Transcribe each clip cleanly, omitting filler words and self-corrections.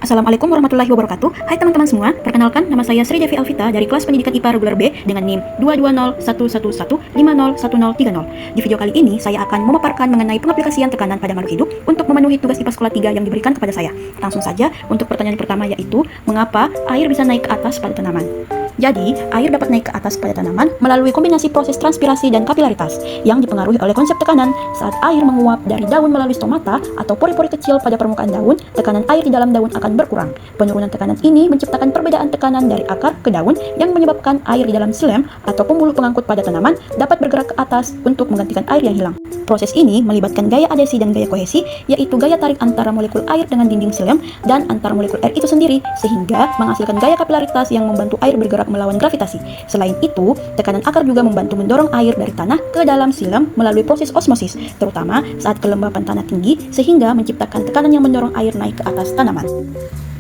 Assalamualaikum warahmatullahi wabarakatuh. Hai teman-teman semua, perkenalkan nama saya Sri Devi Alvita dari kelas pendidikan IPA reguler B dengan NIM 22011150130. Di video kali ini saya akan memaparkan mengenai pengaplikasian tekanan pada makhluk hidup untuk memenuhi tugas IPA sekolah 3 yang diberikan kepada saya. Langsung saja untuk pertanyaan pertama, yaitu mengapa air bisa naik ke atas pada tanaman? Jadi, air dapat naik ke atas pada tanaman melalui kombinasi proses transpirasi dan kapilaritas yang dipengaruhi oleh konsep tekanan. Saat air menguap dari daun melalui stomata atau pori-pori kecil pada permukaan daun, tekanan air di dalam daun akan berkurang. Penurunan tekanan ini menciptakan perbedaan tekanan dari akar ke daun yang menyebabkan air di dalam xilem atau pembuluh pengangkut pada tanaman dapat bergerak ke atas untuk menggantikan air yang hilang. Proses ini melibatkan gaya adesi dan gaya kohesi, yaitu gaya tarik antara molekul air dengan dinding xilem dan antar molekul air itu sendiri, sehingga menghasilkan gaya kapilaritas yang membantu air bergerak melawan gravitasi. Selain itu, tekanan akar juga membantu mendorong air dari tanah ke dalam xilem melalui proses osmosis, terutama saat kelembapan tanah tinggi, sehingga menciptakan tekanan yang mendorong air naik ke atas tanaman.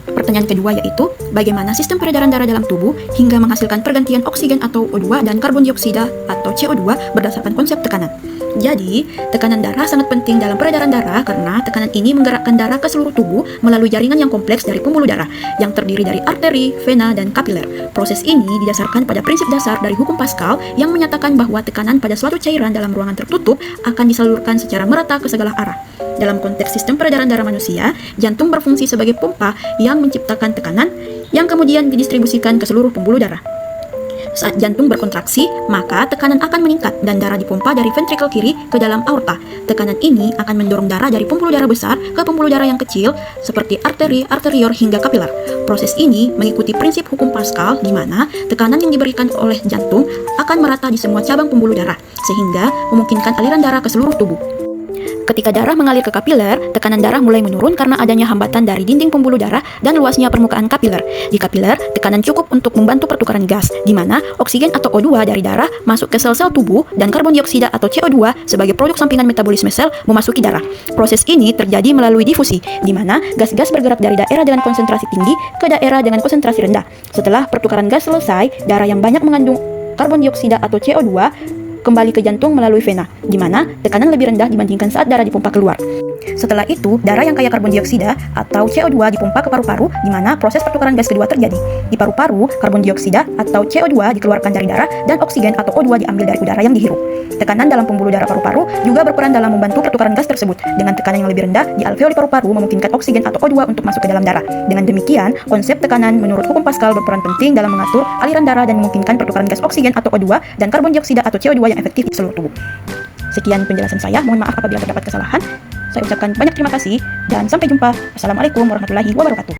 Pertanyaan kedua yaitu, bagaimana sistem peredaran darah dalam tubuh hingga menghasilkan pergantian oksigen atau O2 dan karbon dioksida atau CO2 berdasarkan konsep tekanan. Jadi, tekanan darah sangat penting dalam peredaran darah karena tekanan ini menggerakkan darah ke seluruh tubuh melalui jaringan yang kompleks dari pembuluh darah yang terdiri dari arteri, vena, dan kapiler. Proses ini didasarkan pada prinsip dasar dari hukum Pascal yang menyatakan bahwa tekanan pada suatu cairan dalam ruangan tertutup akan disalurkan secara merata ke segala arah. Dalam konteks sistem peredaran darah manusia, jantung berfungsi sebagai pompa yang menciptakan tekanan yang kemudian didistribusikan ke seluruh pembuluh darah. Saat jantung berkontraksi, maka tekanan akan meningkat dan darah dipompa dari ventrikel kiri ke dalam aorta. Tekanan ini akan mendorong darah dari pembuluh darah besar ke pembuluh darah yang kecil seperti arteri, arterior, hingga kapiler. Proses ini mengikuti prinsip hukum Pascal di mana tekanan yang diberikan oleh jantung akan merata di semua cabang pembuluh darah, sehingga memungkinkan aliran darah ke seluruh tubuh. Ketika darah mengalir ke kapiler, tekanan darah mulai menurun karena adanya hambatan dari dinding pembuluh darah dan luasnya permukaan kapiler. Di kapiler, tekanan cukup untuk membantu pertukaran gas, di mana oksigen atau O2 dari darah masuk ke sel-sel tubuh dan karbon dioksida atau CO2 sebagai produk sampingan metabolisme sel memasuki darah. Proses ini terjadi melalui difusi, di mana gas-gas bergerak dari daerah dengan konsentrasi tinggi ke daerah dengan konsentrasi rendah. Setelah pertukaran gas selesai, darah yang banyak mengandung karbon dioksida atau CO2 kembali ke jantung melalui vena, di mana tekanan lebih rendah dibandingkan saat darah dipompa keluar. Setelah itu, darah yang kaya karbon dioksida atau CO2 dipompa ke paru-paru, di mana proses pertukaran gas kedua terjadi. Di paru-paru, karbon dioksida atau CO2 dikeluarkan dari darah dan oksigen atau O2 diambil dari udara yang dihirup. Tekanan dalam pembuluh darah paru-paru juga berperan dalam membantu pertukaran gas tersebut. Dengan tekanan yang lebih rendah di alveoli paru-paru memungkinkan oksigen atau O2 untuk masuk ke dalam darah. Dengan demikian, konsep tekanan menurut hukum Pascal berperan penting dalam mengatur aliran darah dan memungkinkan pertukaran gas oksigen atau O2 dan karbon dioksida atau CO2 yang efektif di seluruh tubuh. Sekian penjelasan saya, mohon maaf apabila terdapat kesalahan. Saya ucapkan banyak terima kasih dan sampai jumpa. Assalamualaikum warahmatullahi wabarakatuh.